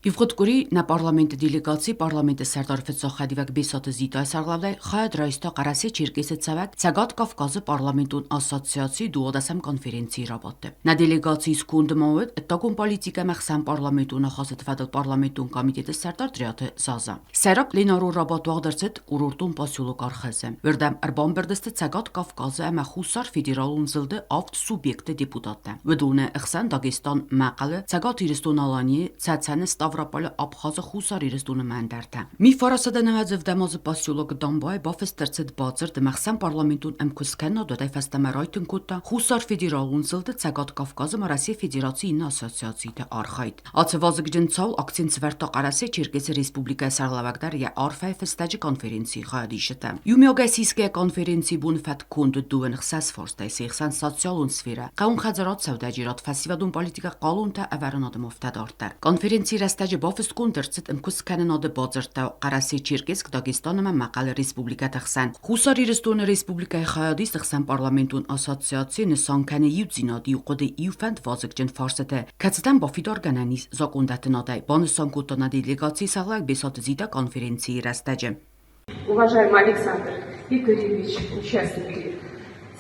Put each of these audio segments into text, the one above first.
Բիվղոտ na parlamenti delegații, parlamenti Serdar Fetsախadivak Besatı Zita Sarlavday, Xayad Raysta Qarasi Çerkesi Tsavak, Цагատ Կավկազը parlamentul ասոցիացիի դուոդասամ կոնֆերենցիի ռաբոտը։ Na delegații սկունդմոդ, տակուն պոլիտիկա մախսան parlamentul նախասատվադել parlamentul կոմիտետը Serdar Դրյաթը Զազա։ Սերակ լինարու ռաբոտվաղ դրցետ կուրորտուն պասյուլուկ արխեզը։ Վերդամ արբամբերդստը Цагատ Կավկազը ամա խուսար ֆեդերալուն զլդը ավտ սուբյեկտը դեպուտատը։ Վդունը Ըխսան Դագեստան մaqalı Цагат Իրստոնալանի Ցացանը Stavropol Abxazı xusar իրստունը մանդարտա։ Մի ֆարասադը նահաձև դամազը պասյուլոկ դամբայ բաֆստերցետ բացր դմախսան parlamentul ըմքուսքենո դոդայ ֆաստամարայթն կուտա խուսար ֆեդերալուն զլդը Цагատ Կավկազը Մարասիա ֆեդերացիի ասոցիացիի արխայտ։ Ացվազը գջնցալ ակցին սվերտա Qarasi Çerkesi Respublika Sarlavagdar ya arfay festacı konferensi xadişte. Yumyogasiske konferensi bun fat kund duen xsas forsta sexsan sosyalun sfera. Qaun xazarat savdajirat fasivadun politika qalunta avaranadım oftadartar. Konferensi rastacı bafst kundercit imkus kananadı bazırta Qarasi Çerkesk Dagestanıma maqal Respublika taxsan. Xusar iristun Respublika xadis taxsan parlamentun asosiatsiyonu sankane yuzinadi yuqode yufand vazıkcın farsete. Katstan bafidar gananis zakundatnaday. Банусан кутана делегации Сарлак Бесатı Zita конференции растаджи. Уважаемый Александр Игоревич, участники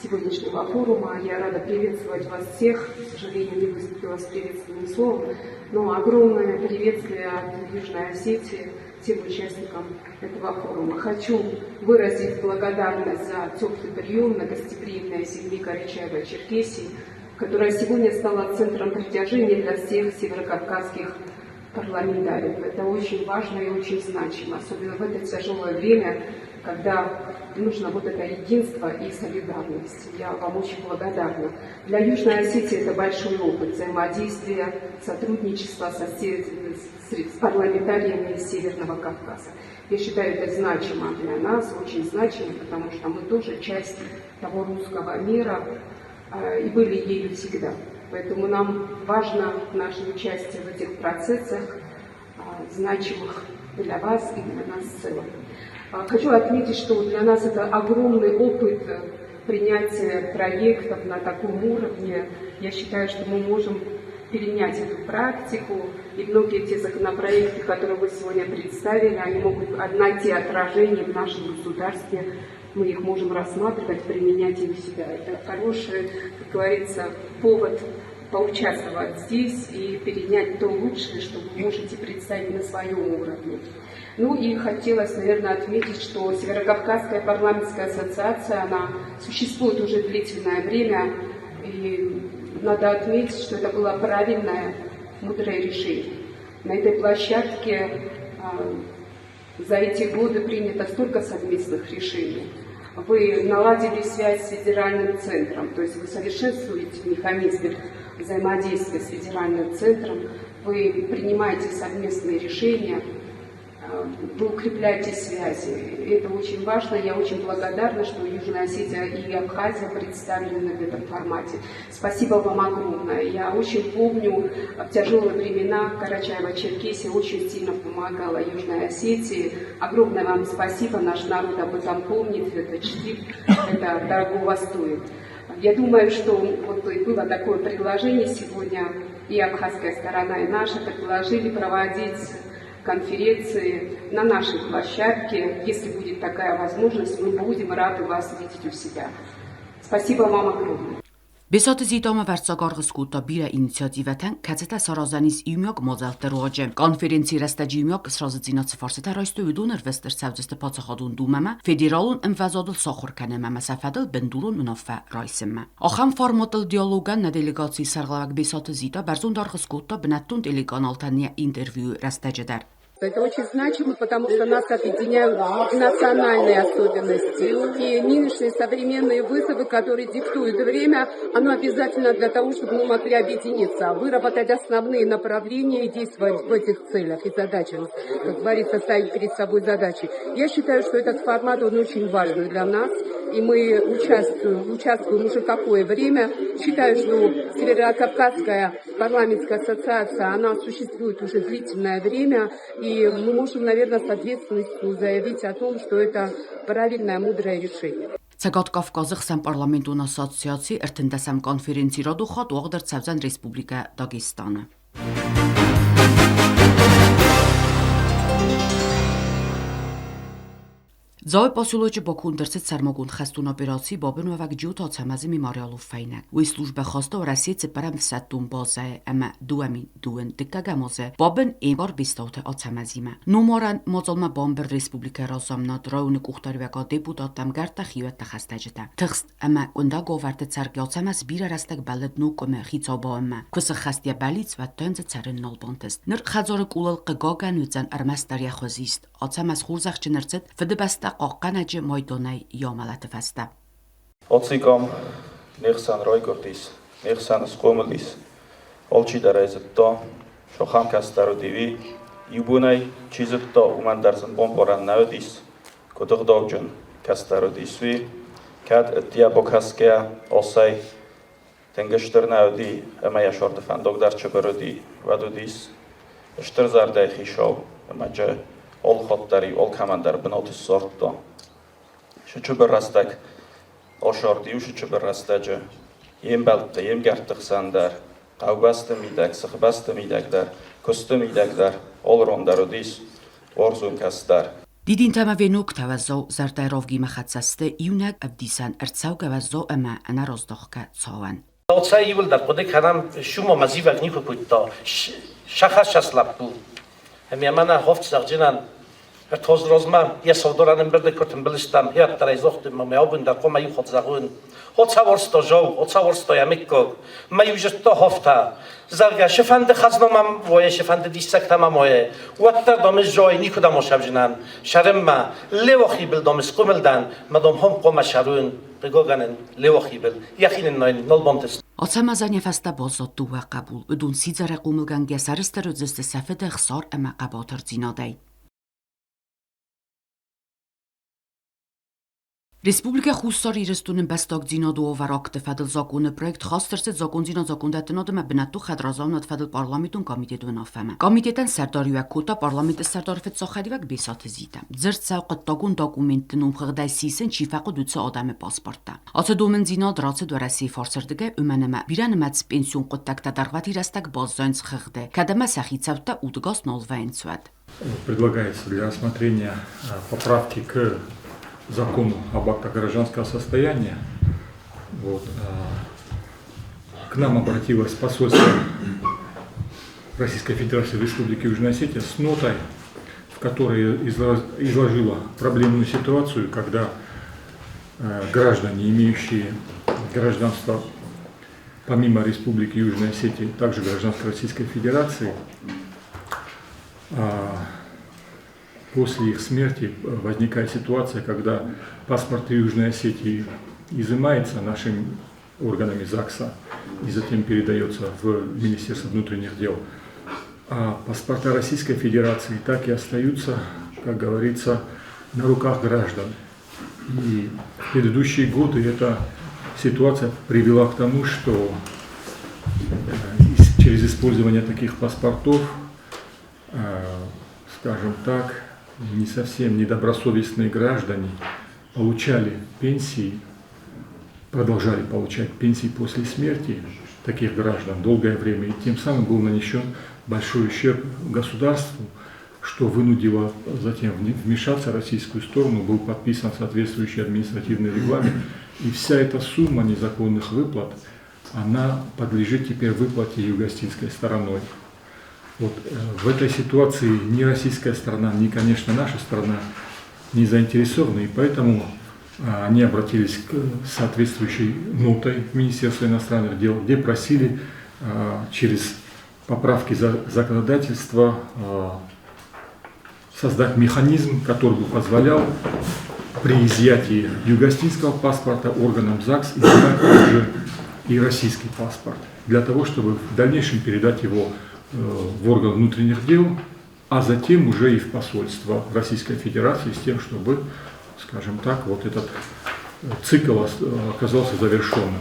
сегодняшнего форума, я рада приветствовать вас всех. К сожалению, не выступила с приветственным словом, но огромное приветствие от Южной Осетии всем участникам этого форума. Хочу выразить благодарность за теплый прием на гостеприимной земле Карачаево-Черкесии, которая сегодня стала центром притяжения для всех северокавказских парламентариев. Это очень важно и очень значимо, особенно в это тяжелое время, когда нужно вот это единство и солидарность. Я вам очень благодарна. Для Южной Осетии это большой опыт взаимодействия, сотрудничества с парламентариями из Северного Кавказа. Я считаю, это значимо для нас, очень значимо, потому что мы тоже часть того русского мира и были ею всегда. Поэтому нам важно наше участие в этих процессах, значимых для вас и для нас в целом. Хочу отметить, что для нас это огромный опыт принятия проектов на таком уровне. Я считаю, что мы можем перенять эту практику, и многие те законопроекты, которые вы сегодня представили, они могут найти отражение в нашем государстве. Мы их можем рассматривать, применять их в себя. Это хороший, как говорится, повод поучаствовать здесь и перенять то лучшее, что вы можете представить на своем уровне. Ну и хотелось, наверное, отметить, что Северокавказская парламентская ассоциация, она существует уже длительное время, и надо отметить, что это было правильное, мудрое решение. На этой площадке за эти годы принято столько совместных решений. Вы наладили связь с федеральным центром, то есть вы совершенствуете механизмы взаимодействия с федеральным центром, вы принимаете совместные решения, вы укрепляете связи. Это очень важно. Я очень благодарна, что Южная Осетия и Абхазия представлены в этом формате. Спасибо вам огромное. Я очень помню, в тяжелые времена Карачаево-Черкесия очень сильно помогала Южной Осетии. Огромное вам спасибо. Наш народ об этом помнит, это чтит, это дорогого стоит. Я думаю, что вот было такое предложение сегодня, и абхазская сторона, и наша предложили проводить конференции на нашей площадке. Если будет такая возможность, мы будем рады вас видеть у себя. Спасибо вам огромное. Besatı Zitama Vertsagargı Skuta bira inisiativeten kazeta Sarazaniz ümyog mozelteroje. Konferensi rastacı ümyog srazı zinatsı farsete raystu üduner vester sevceste patsaxadun dumeme federalun envazadıl saxur kaneme mesafedil bendulun münaffe raysimme. Axam formatıl diyalogan na delegasi sarglavak Besatı Zita berzundargı Skuta benettun deleganaltaniye interview rastacıder. Это очень значимо, потому что нас объединяют национальные особенности. И нынешние современные вызовы, которые диктуют время, оно обязательно для того, чтобы мы могли объединиться, выработать основные направления и действовать в этих целях и задачах. Как говорится, ставить перед собой задачи. Я считаю, что этот формат, он очень важный для нас. И мы участвуем уже какое время. Считаю, что Северокавказская парламентская ассоциация, она существует уже длительное время. И мы можем, наверное, с ответственностью заявить о том, что это правильное, мудрое решение. Цагատ Կավկազը խսան parlamentul ասոցիացի երթնդասամ կոնֆերենցի ռադուխատ ուաղդր Ցավզան Ռեսպուբլիկա Դագեստանը։ Ձայ посылոճը Բաքուն դրսից Սարմոգուն խստուն օպերացի բոբն ուվակ ջութ ոցամազի միմարիալու ֆայնակ։ Ու служба խոստո Ռասիյացի պարամ սատում բոզե əmə դուամին դուեն դկագամոզե բոբն ինգոր բիստոթը ոցամազիմə։ Նումորան մոծոլմա բոմբեր ռեսպուբլիկա ռոսամնա դրոունը կուխտարվակա դեպուտատամ գարտա խիվետա խստաջտա։ Թղստ əmə կունդա գովարտը ցարգի ոցամազ բիրարաստակ բալդնու կոմե խիծոբոմը։ Քսը խստիա բալից ვა տոնձը ցարն նոլբոնտես։ Նր խազորը կուլալ կգոգան ուծան արմաստարիա խոզիստ։ Ոցամազ խուրզախ չնրցet վդբաստա Ողկանաջը մոյդոնայ յոմալատվաստա։ Օցիկոմ նիխսան ռոյկորտիս, նիխսան սկոմլիս, ոլչի դարայզտո, շոխամ կաստարոդիվի, յուբունայ չիզտո ումանդարսն բոմբորան նավդիս, կոտողդողջն կաստարոդիսվի, կատ տիա բոքասկեա օսայ, տենգշտր նավդի, əməyա շորդվան դոգդար չբրոդի, վադուդիս, շտրզարդայ խիշով, əməcə ol xotları, ol komandar binotu sortto. Şu berrastak oşordi, şu berrastacı. Yem baltı, yem gartıq sandar. Qavbastı midak, sıxbastı midakdar, kostu midakdar. Ol rondar odis, orzun kastar. Դիդին թամավենուկ թավազո զարտայրովգի մխացաստը իունակ աբդիսան արցավ գավազո əmə անարոզդողկա ծովան։ Oca yıldır kodek hanım şumo mazivak niko kuytta şahas şaslapbu. Hem yamana hoftsarcinan toz rozma yasavdoranın bir de kurtum bilistam hayat tarayzohtum ma meobunda koma yuhot zagun. Otsavorsto jov, otsavorsto yamikko. Ma yujto hofta. Zarga şefande xaznamam voye şefande dissak tamam voye. Watta domiz joy niko da moshavjinan. Sharemma lewoxi bil domiz qumildan madom hom qoma sharun begoganen lewoxi bil. Yaxinin noin nolbontes. Ոցամազանյա ֆաստա բոզոտու վակաբուլ ուդուն սիձարե կումլգանգյա սարստերոձստե սաֆեդը խսոր əmə qabotır cinodəy։ Республика Хусор ирստունն բստոկ ձինոդու վարակ տեֆադլ զակունը պրոյեկտ խաստրսը զակունձինո զակունդատնոդը բնատու խադրազանն տեֆադլ պարլամենտուն կոմիտետուն աֆեմը կոմիտետան սերդարյա կուտա պարլամենտը սերդարֆետ սոխարիվակ բեսաթը զիտա ձրցավ կտագուն դոկումենտնում խղդայսիսն չիֆակու դուցը ադամը պասպորտա ոցդումն ձինո դրացը դորասի ֆորսերդգե ումանեմա բիրանմած պենսիոն կոտակտա դարվատ իրաստակ բոզոնց խղդե կադամա սախիցավտա ուդգոս նոլվայնցուատ Предлагается для рассмотрения поправки к закону об актах гражданского состояния. Вот, к нам обратилось посольство Российской Федерации в Республике Южная Осетия с нотой, в которой изложила проблемную ситуацию, когда граждане, имеющие гражданство помимо Республики Южная Осетия, также гражданство Российской Федерации, после их смерти возникает ситуация, когда паспорт Южной Осетии изымается нашими органами ЗАГСа и затем передается в Министерство внутренних дел, а паспорта Российской Федерации так и остаются, как говорится, на руках граждан. И в предыдущие годы эта ситуация привела к тому, что через использование таких паспортов, скажем так, не совсем недобросовестные граждане получали пенсии, продолжали получать пенсии после смерти таких граждан долгое время, и тем самым был нанесен большой ущерб государству, что вынудило затем вмешаться в российскую сторону, был подписан соответствующий административный регламент, и вся эта сумма незаконных выплат, она подлежит теперь выплате югостинской стороной. Вот, в этой ситуации ни российская сторона, ни, конечно, наша сторона не заинтересованы, и поэтому они обратились к соответствующей нотой в Министерство иностранных дел, где просили через поправки законодательства создать механизм, который бы позволял при изъятии югостинского паспорта органам ЗАГС изъять также и российский паспорт, для того, чтобы в дальнейшем передать его в орган внутренних дел, а затем уже и в посольство Российской Федерации с тем, чтобы, скажем так, вот этот цикл оказался завершенным.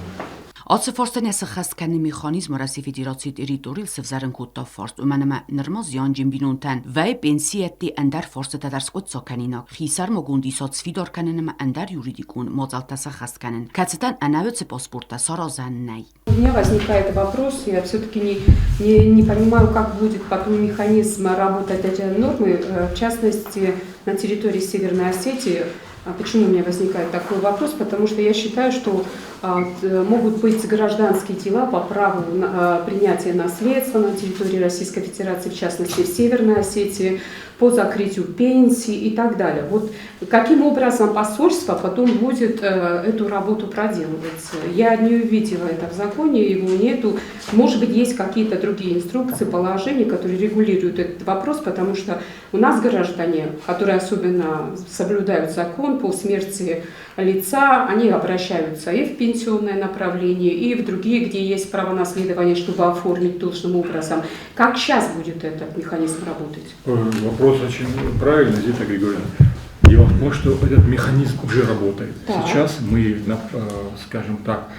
Ոցը սխաստկանի մեխանիզմը Ռասի Ֆեդերացիի տերիտորիալ սվզարնկուտով ֆորստ ումանամա նրմոզ յանջին բինունտան վայ պենսիետի անդար ֆորսը դարսկոտ սոկանինակ խիսար մոգունդի սոցֆիդոր կանենամա անդար յուրիդիկուն մոծալտասա խաստկանեն կացտան անավյոցը պոսպորտա սորոզաննայ У меня возникает вопрос, я все-таки не понимаю, как будет потом механизм работать эти нормы, в частности, на территории Северной Осетии Почему у меня возникает такой вопрос? Потому что я считаю, что могут быть гражданские дела по праву принятия наследства на территории Российской Федерации, в частности в Северной Осетии, по закрытию пенсий и так далее. Вот каким образом посольство потом будет эту работу проделывать? Я не увидела это в законе, его нету. Может быть, есть какие-то другие инструкции, положения, которые регулируют этот вопрос, потому что у нас граждане, которые особенно соблюдают закон по смерти лица, они обращаются и в пенсионное направление, и в другие, где есть право наследования, чтобы оформить должным образом. Как сейчас будет этот механизм работать? Вопрос очень правильный, Зита Григорьевна. Дело в том, что этот механизм уже работает. Так. Сейчас мы, скажем так,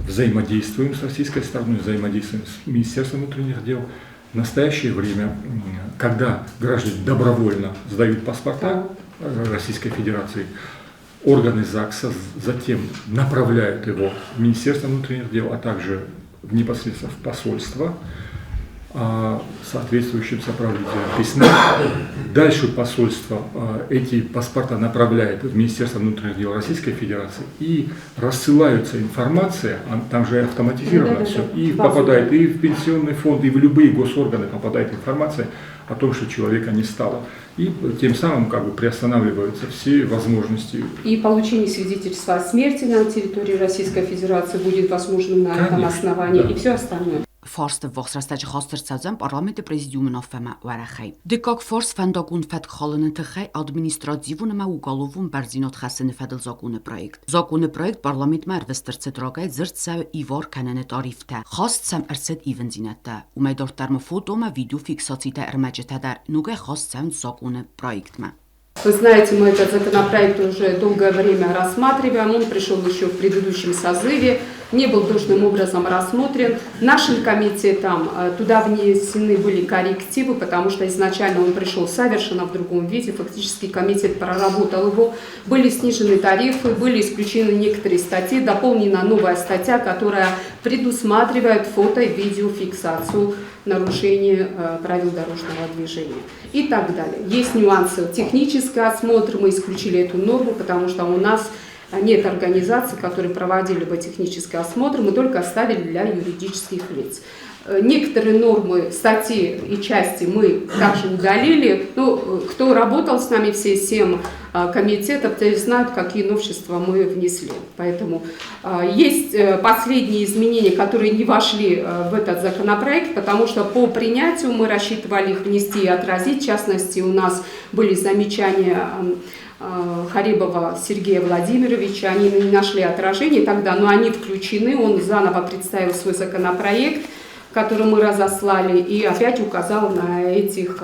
взаимодействуем с российской стороной, взаимодействуем с Министерством внутренних дел. В настоящее время, когда граждане добровольно сдают паспорта Российской Федерации, органы ЗАГСа затем направляют его в Министерство внутренних дел, а также непосредственно в посольство, соответствующим сопроводительным письмом. Дальше посольство эти паспорта направляет в Министерство внутренних дел Российской Федерации и рассылается информация, там же автоматизировано все, и попадает и в пенсионный фонд, и в любые госорганы попадает информация о том, что человека не стало. И тем самым приостанавливаются все возможности. И получение свидетельства о смерти на территории Российской Федерации будет возможным на этом основании, и все остальное. Ֆորսը ողջրաստաճ խոստրծածան parlamenti prezidiumun ofema warախay. Դիկակ ֆորս ֆանդակուն ֆատ խալն թխay administrativun ma uqalovun barzinot xasını fadil zakunu proyekt. Zakunu proyekt parlament marvestırçı drogay zırtsa ivor kanene tarifte. Xastsam arset ivenzinette. Umaydor termo fotoma video fiksatita ermacetadar nuga xastsam zakunu proyektma. Вы знаете, мы этот законопроект уже долгое время рассматриваем, он пришел еще в предыдущем созыве, не был должным образом рассмотрен. Нашим комитетом туда внесены были коррективы, потому что изначально он пришел совершенно в другом виде, фактически комитет проработал его, были снижены тарифы, были исключены некоторые статьи, дополнена новая статья, которая предусматривает фото- и видеофиксацию нарушения правил дорожного движения и так далее. Есть нюансы. Технический осмотр, мы исключили эту норму, потому что у нас нет организаций, которые проводили бы технический осмотр, мы только оставили для юридических лиц. Некоторые нормы, статьи и части мы также удалили. Кто работал с нами, все 7 комитетов, те знают, какие новшества мы внесли. Поэтому есть последние изменения, которые не вошли в этот законопроект, потому что по принятию мы рассчитывали их внести и отразить. В частности, у нас были замечания Харибова Сергея Владимировича, они не нашли отражения тогда, но они включены, он заново представил свой законопроект, который мы разослали, и опять указал на этих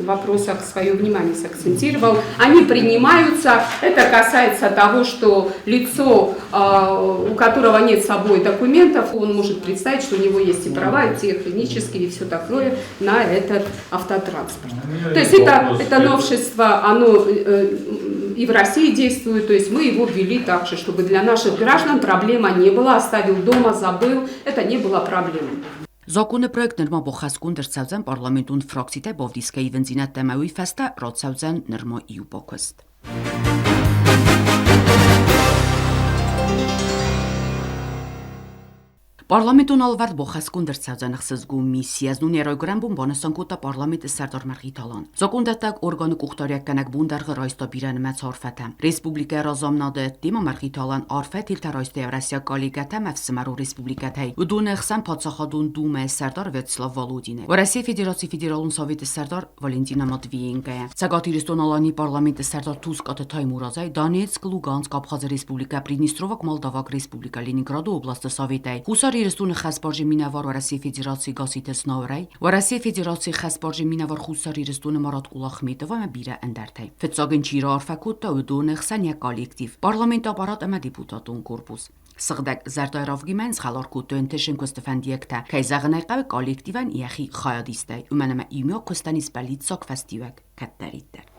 вопросах свое внимание, сакцентировал. Они принимаются, это касается того, что лицо, у которого нет с собой документов, он может представить, что у него есть и права, и технические, и все такое на этот автотранспорт. То есть это новшество, оно и в России действует, то есть мы его ввели так же, чтобы для наших граждан проблема не была, оставил дома, забыл, это не было проблемой. Zakonu proyekt nërma bo xaskun dërcavzen parlamentun fraksite bovdiske i venzinat temaui festa rocavzen nërma iu bokust. Parlamentul alvard bo xaskun dërcavzen xsëzgu misijas nun erojgran bun bonësën kuta parlamenti Serdar Marghitalan. Zakundatak organı kuxtaryak kanak bun dargı rajsta biren me carfete. Respublika razamnadı dima Marghitalan arfet il tarajsta Evrasya Galigata mefsimaru Respublikatay. Udun xsan patsaxadun dume Serdar Vetslav Volodine. Ve Россия Federasi Federalun Soveti Serdar Valentina Matviyenkaya. Цагատիրստոն ալանի parlamenti Serdar Tuzkatı Taymurazay, Donetsk, Lugansk, Abxaz Respublika, Pridnestrovak, Moldavak Respublika, Leningrad oblastı Sovetay. Իրստուն խասպարժի մինավար Ռասիա Ֆեդերացիի գասիտես նորայ, Ռասիա Ֆեդերացիի խասպարժի մինավար խուսար իրստունը Մարատ Կուլախմետովը բիրը ընդարտայ։ Ֆեցագն ճիրը արֆակուտը ուդուն խսանյա կոլեկտիվ։ Պարլամենտ ապարատ մա դեպուտատուն կորպուս։ Սղդակ զարտայրովգի մենց խալարկուտը ընտեշն կոստեֆանդիեկտա, կայզաղնայ կավ կոլեկտիվան իախի խայադիստայ, ումանամա իմյո կոստանիս բալիցոք ֆաստիվակ կատտարիտը։